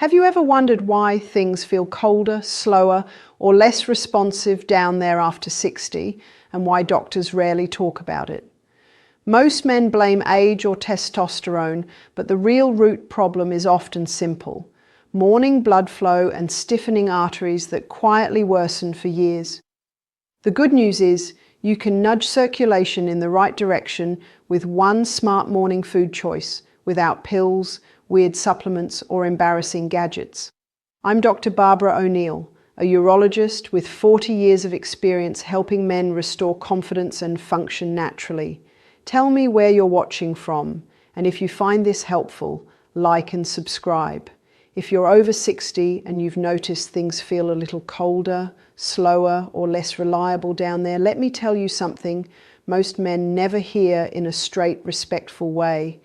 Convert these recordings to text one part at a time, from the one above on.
Have you ever wondered why things feel colder, slower, or less responsive down there after 60, and why doctors rarely talk about it? Most men blame age or testosterone, but the real root problem is often simple: morning blood flow and stiffening arteries that quietly worsen for years. The good news is you can nudge circulation in the right direction with one smart morning food choice, without pills, weird supplements, or embarrassing gadgets. I'm Dr. Barbara O'Neill, a urologist with 40 years of experience helping men restore confidence and function naturally. Tell me where you're watching from, and if you find this helpful, like and subscribe. If you're over 60 and you've noticed things feel a little colder, slower, or less reliable down there, let me tell you something most men never hear in a straight, respectful way.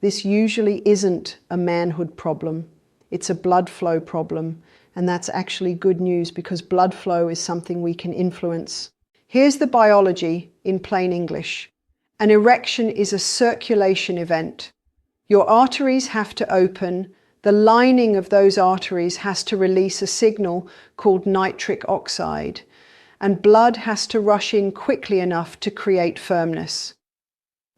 This usually isn't a manhood problem. It's a blood flow problem, and that's actually good news because blood flow is something we can influence. Here's the biology in plain English. An erection is a circulation event. Your arteries have to open. The lining of those arteries has to release a signal called nitric oxide, and blood has to rush in quickly enough to create firmness.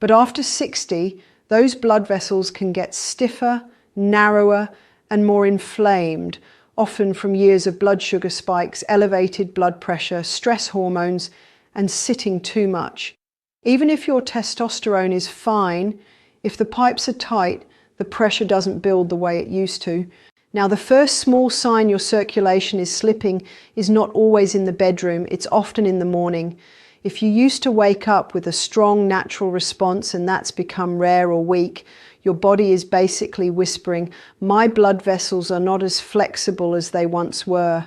But after 60, those blood vessels can get stiffer, narrower, and more inflamed, often from years of blood sugar spikes, elevated blood pressure, stress hormones, and sitting too much. Even if your testosterone is fine, if the pipes are tight, the pressure doesn't build the way it used to. Now, the first small sign your circulation is slipping is not always in the bedroom, it's often in the morning. If you used to wake up with a strong natural response and that's become rare or weak, your body is basically whispering, "My blood vessels are not as flexible as they once were."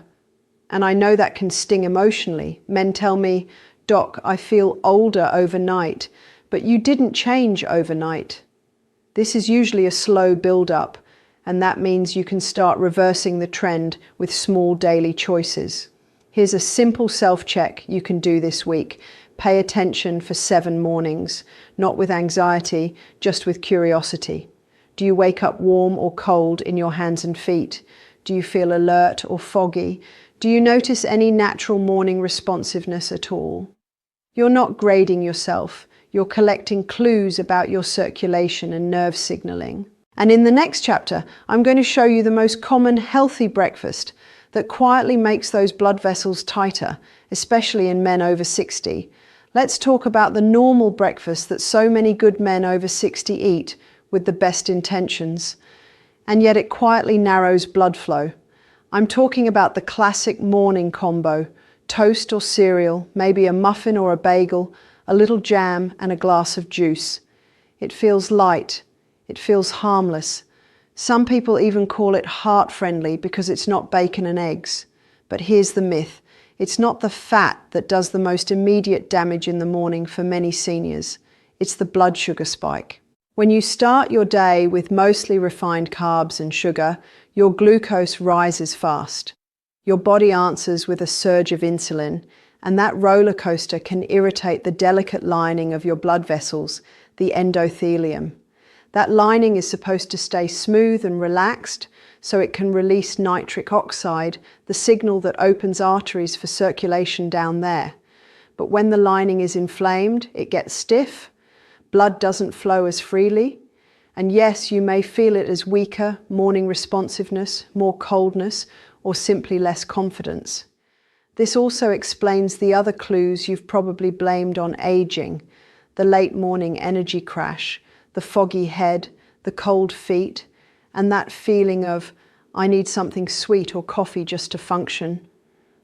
And I know that can sting emotionally. Men tell me, "Doc, I feel older overnight," but you didn't change overnight. This is usually a slow build-up, and that means you can start reversing the trend with small daily choices. Here's a simple self-check you can do this week. Pay attention for 7 mornings, not with anxiety, just with curiosity. Do you wake up warm or cold in your hands and feet? Do you feel alert or foggy? Do you notice any natural morning responsiveness at all? You're not grading yourself. You're collecting clues about your circulation and nerve signaling. And in the next chapter, I'm going to show you the most common healthy breakfast that quietly makes those blood vessels tighter, especially in men over 60. Let's talk about the normal breakfast that so many good men over 60 eat with the best intentions, and yet it quietly narrows blood flow. I'm talking about the classic morning combo: toast or cereal, maybe a muffin or a bagel, a little jam, and a glass of juice. It feels light. It feels harmless. Some people even call it heart-friendly because it's not bacon and eggs. But here's the myth. It's not the fat that does the most immediate damage in the morning for many seniors. It's the blood sugar spike. When you start your day with mostly refined carbs and sugar, your glucose rises fast. Your body answers with a surge of insulin, and that roller coaster can irritate the delicate lining of your blood vessels, the endothelium. That lining is supposed to stay smooth and relaxed so it can release nitric oxide, the signal that opens arteries for circulation down there. But when the lining is inflamed, it gets stiff, blood doesn't flow as freely, and yes, you may feel it as weaker, morning responsiveness, more coldness, or simply less confidence. This also explains the other clues you've probably blamed on aging: the late morning energy crash, the foggy head, the cold feet, and that feeling of, "I need something sweet or coffee just to function."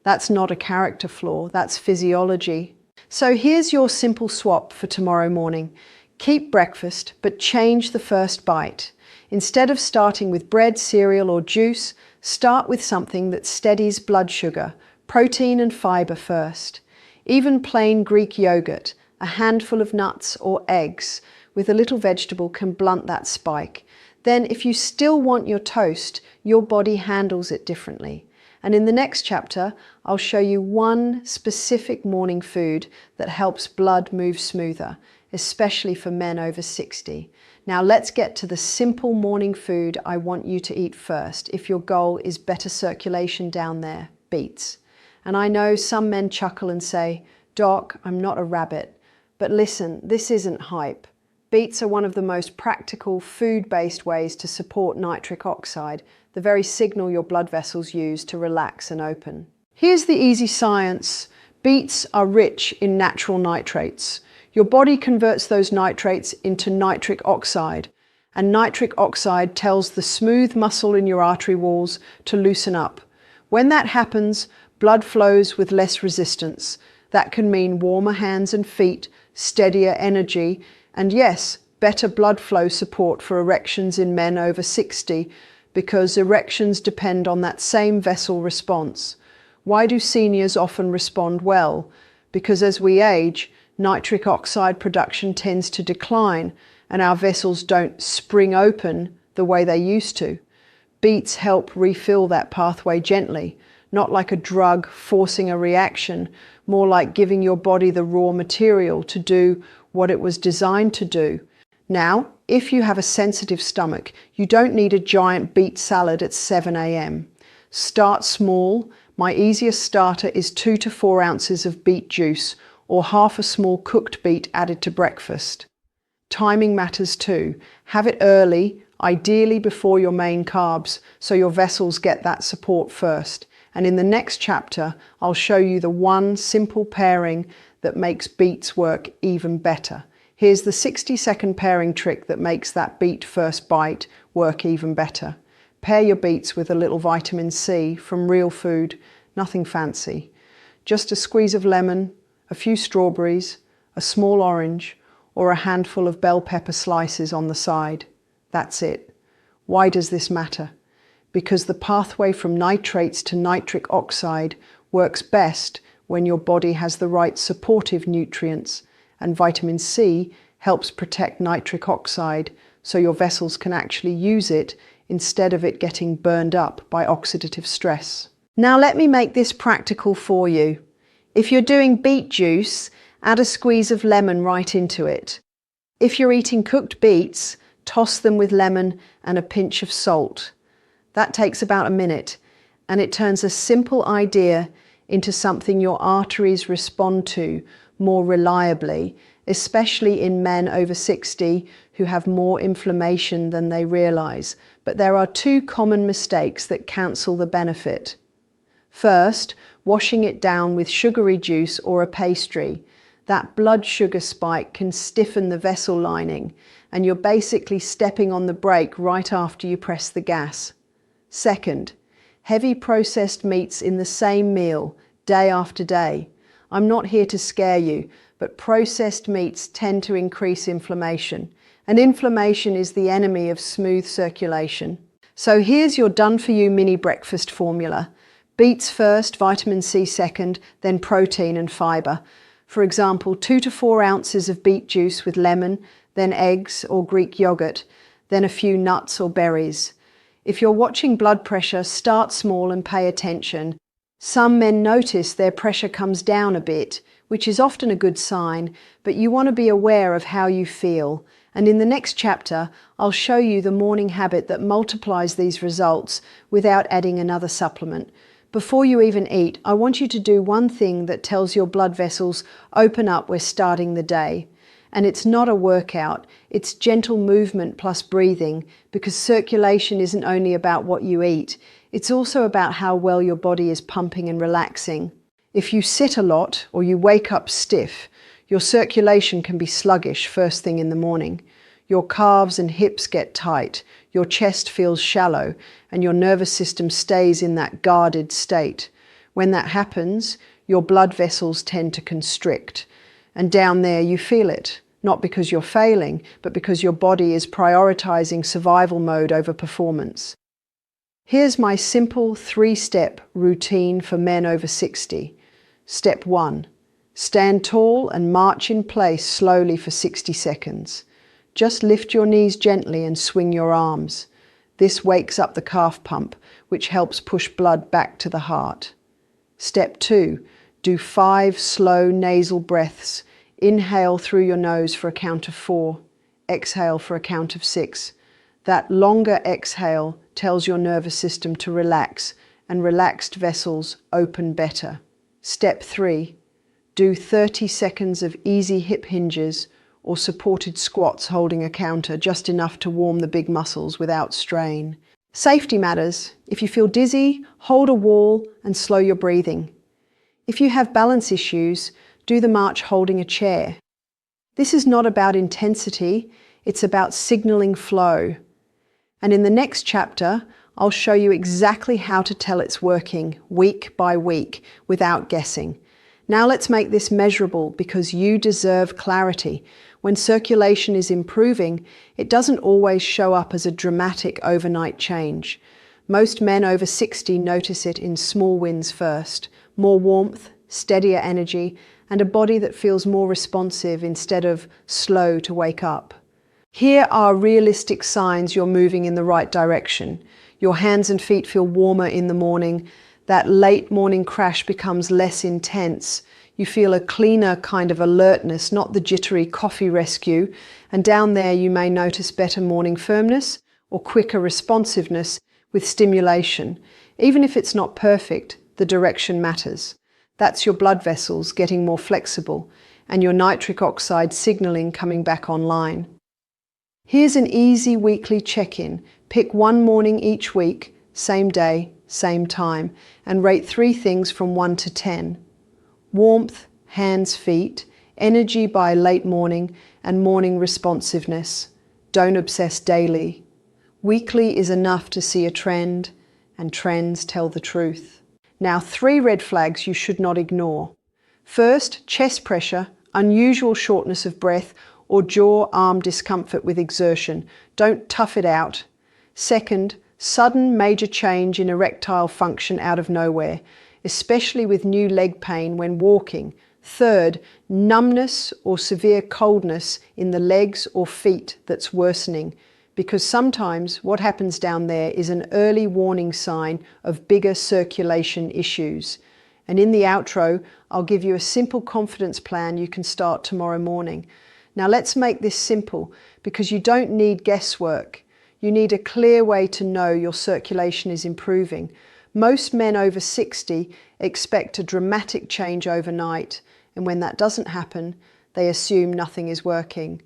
That's not a character flaw, that's physiology. So here's your simple swap for tomorrow morning. Keep breakfast, but change the first bite. Instead of starting with bread, cereal, or juice, start with something that steadies blood sugar, protein and fiber first. Even plain Greek yogurt, a handful of nuts or eggs with a little vegetable can blunt that spike. Then if you still want your toast, your body handles it differently. And in the next chapter, I'll show you one specific morning food that helps blood move smoother. especially for men over 60. Now let's get to the simple morning food I want you to eat first if your goal is better circulation down there: beets. And I know some men chuckle and say, "Doc, I'm not a rabbit." But listen, this isn't hype. Beets are one of the most practical food-based ways to support nitric oxide, the very signal your blood vessels use to relax and open. Here's the easy science. Beets are rich in natural nitrates. Your body converts those nitrates into nitric oxide, and nitric oxide tells the smooth muscle in your artery walls to loosen up. When that happens, blood flows with less resistance. That can mean warmer hands and feet, steadier energy, and yes, better blood flow support for erections in men over 60, because erections depend on that same vessel response. Why do seniors often respond well? Because as we age, nitric oxide production tends to decline and our vessels don't spring open the way they used to. Beets help refill that pathway gently, not like a drug forcing a reaction, more like giving your body the raw material to do what it was designed to do. Now, if you have a sensitive stomach, you don't need a giant beet salad at 7 a.m. Start small. My easiest starter is 2 to 4 ounces of beet juice, or half a small cooked beet added to breakfast. Timing matters too. Have it early, ideally before your main carbs, so your vessels get that support first. And in the next chapter, I'll show you the one simple pairing that makes beets work even better. Here's the 60-second pairing trick that makes that beet first bite work even better. Pair your beets with a little vitamin C from real food, nothing fancy. Just a squeeze of lemon, a few strawberries, a small orange, or a handful of bell pepper slices on the side. That's it. Why does this matter? Because the pathway from nitrates to nitric oxide works best when your body has the right supportive nutrients, and vitamin C helps protect nitric oxide so your vessels can actually use it instead of it getting burned up by oxidative stress. Now let me make this practical for you. If you're doing beet juice, add a squeeze of lemon right into it. If you're eating cooked beets, toss them with lemon and a pinch of salt. That takes about a minute, and it turns a simple idea into something your arteries respond to more reliably, especially in men over 60 who have more inflammation than they realize. But there are 2 common mistakes that cancel the benefit. First, washing it down with sugary juice or a pastry. That blood sugar spike can stiffen the vessel lining, and you're basically stepping on the brake right after you press the gas. Second, heavy processed meats in the same meal, day after day. I'm not here to scare you, but processed meats tend to increase inflammation, and inflammation is the enemy of smooth circulation. So here's your done-for-you mini breakfast formula. Beets first, vitamin C second, then protein and fibre. For example, 2 to 4 ounces of beet juice with lemon, then eggs or Greek yogurt, then a few nuts or berries. If you're watching blood pressure, start small and pay attention. Some men notice their pressure comes down a bit, which is often a good sign, but you want to be aware of how you feel. And in the next chapter, I'll show you the morning habit that multiplies these results without adding another supplement. Before you even eat, I want you to do one thing that tells your blood vessels, open up, we're starting the day. And it's not a workout, it's gentle movement plus breathing, because circulation isn't only about what you eat, it's also about how well your body is pumping and relaxing. If you sit a lot or you wake up stiff, your circulation can be sluggish first thing in the morning. Your calves and hips get tight, your chest feels shallow, and your nervous system stays in that guarded state. When that happens, your blood vessels tend to constrict. And down there you feel it, not because you're failing, but because your body is prioritizing survival mode over performance. Here's my simple 3-step routine for men over 60. Step 1. Stand tall and march in place slowly for 60 seconds. Just lift your knees gently and swing your arms. This wakes up the calf pump, which helps push blood back to the heart. Step 2. Do 5 slow nasal breaths Inhale through your nose for a count of 4. Exhale for a count of 6. That longer exhale tells your nervous system to relax, and relaxed vessels open better. Step 3. Do 30 seconds of easy hip hinges or supported squats holding a counter, just enough to warm the big muscles without strain. Safety matters. If you feel dizzy, hold a wall and slow your breathing. If you have balance issues, do the march holding a chair. This is not about intensity, it's about signaling flow. And in the next chapter, I'll show you exactly how to tell it's working week by week without guessing. Now let's make this measurable, because you deserve clarity. When circulation is improving, it doesn't always show up as a dramatic overnight change. Most men over 60 notice it in small wins first: more warmth, steadier energy, and a body that feels more responsive instead of slow to wake up. Here are realistic signs you're moving in the right direction. Your hands and feet feel warmer in the morning. That late morning crash becomes less intense. You feel a cleaner kind of alertness, not the jittery coffee rescue. And down there you may notice better morning firmness or quicker responsiveness with stimulation. Even if it's not perfect, the direction matters. That's your blood vessels getting more flexible and your nitric oxide signaling coming back online. Here's an easy weekly check-in. Pick one morning each week, same day, same time, and rate 3 things from 1 to 10. Warmth, hands, feet, energy by late morning, and morning responsiveness. Don't obsess daily. Weekly is enough to see a trend, and trends tell the truth. Now, 3 red flags you should not ignore. First, chest pressure, unusual shortness of breath, or jaw-arm discomfort with exertion. Don't tough it out. Second, sudden major change in erectile function out of nowhere, especially with new leg pain when walking. Third, numbness or severe coldness in the legs or feet that's worsening, because sometimes what happens down there is an early warning sign of bigger circulation issues. And in the outro, I'll give you a simple confidence plan you can start tomorrow morning. Now let's make this simple, because you don't need guesswork. You need a clear way to know your circulation is improving. Most men over 60 expect a dramatic change overnight, and when that doesn't happen, they assume nothing is working.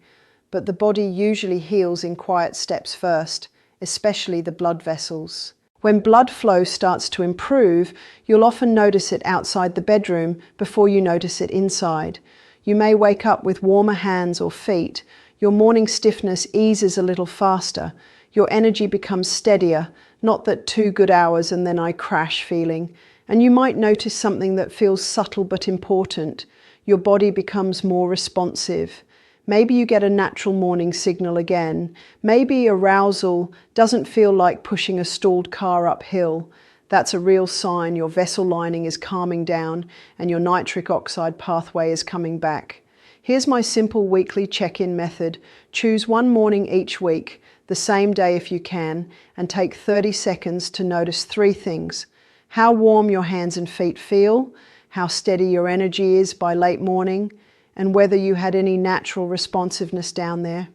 But the body usually heals in quiet steps first, especially the blood vessels. When blood flow starts to improve, you'll often notice it outside the bedroom before you notice it inside. You may wake up with warmer hands or feet. Your morning stiffness eases a little faster. Your energy becomes steadier, not that 2 good hours and then I crash feeling. And you might notice something that feels subtle but important. Your body becomes more responsive. Maybe you get a natural morning signal again. Maybe arousal doesn't feel like pushing a stalled car uphill. That's a real sign your vessel lining is calming down and your nitric oxide pathway is coming back. Here's my simple weekly check-in method. Choose one morning each week, the same day if you can, and take 30 seconds to notice 3 things: how warm your hands and feet feel, how steady your energy is by late morning, and whether you had any natural responsiveness down there.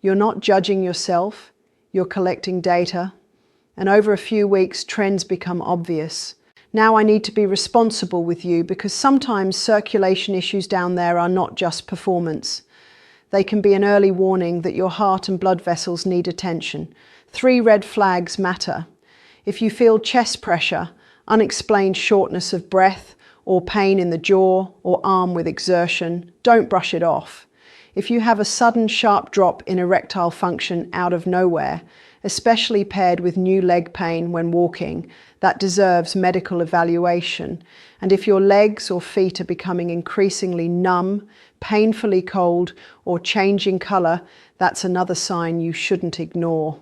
You're not judging yourself, you're collecting data, and over a few weeks, trends become obvious. Now I need to be responsible with you, because sometimes circulation issues down there are not just performance. They can be an early warning that your heart and blood vessels need attention. 3 red flags matter. If you feel chest pressure, unexplained shortness of breath, or pain in the jaw or arm with exertion, don't brush it off. If you have a sudden sharp drop in erectile function out of nowhere, especially paired with new leg pain when walking, that deserves medical evaluation. And if your legs or feet are becoming increasingly numb, painfully cold, or changing colour, that's another sign you shouldn't ignore.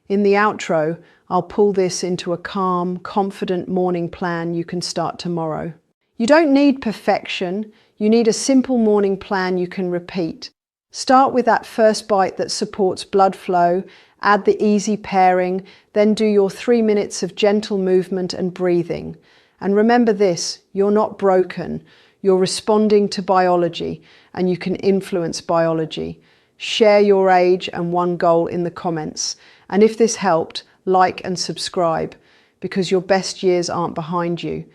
In the outro, I'll pull this into a calm, confident morning plan you can start tomorrow. You don't need perfection, you need a simple morning plan you can repeat. Start with that first bite that supports blood flow, add the easy pairing, then do your 3 minutes of gentle movement and breathing. And remember this, you're not broken, You're responding to biology and you can influence biology. Share your age and one goal in the comments. And if this helped, like and subscribe, because your best years aren't behind you.